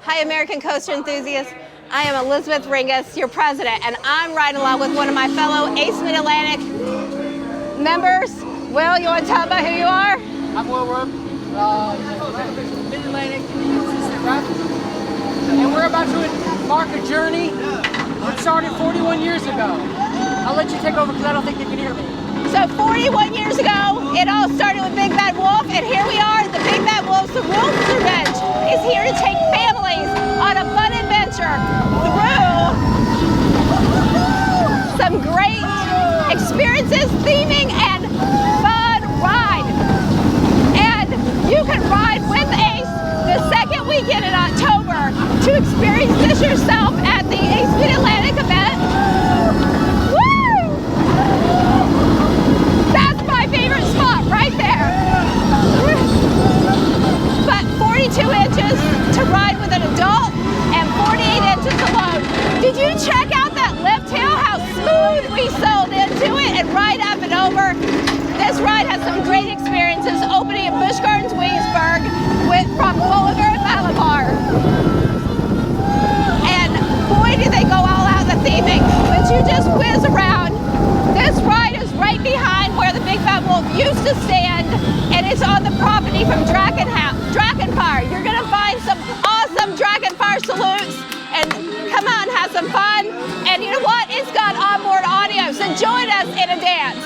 Hi, American coaster enthusiasts. I am Elizabeth Ringus, your president, and I'm riding along with one of my fellow Ace Mid-Atlantic members. Will, you want to tell about who you are? I'm Will Rook, Mid-Atlantic assistant rep, and we're about to mark a journey that started 41 years ago. I'll let you take over because I don't think you can hear me. So 41 years ago, it all started with Big Bad Wolf, and here we are, the Big Bad Wolf, the Wolf's Revenge, is here to take families on a fun adventure through some great experiences, theming, and fun ride. And you can ride with Ace the second weekend in October to experience this yourself at the Ace Mid-Atlantic event. That's my favorite spot right there. But 42 inches to ride with an adult and 48 inches alone. Did you check out that lift hill? How smooth we sold into it and right up and over. This ride has some great experiences opening in Busch Gardens, Williamsburg from Gulliver and Malabar. And boy, did they go all out in the theming. But you just whiz around. This ride is right behind where the Big Bad Wolf used to stand, and it's on the property from Dragonfire. You're gonna find some awesome Dragonfire salutes, and come on, have some fun. And you know what? It's got onboard audio, so join us in a dance.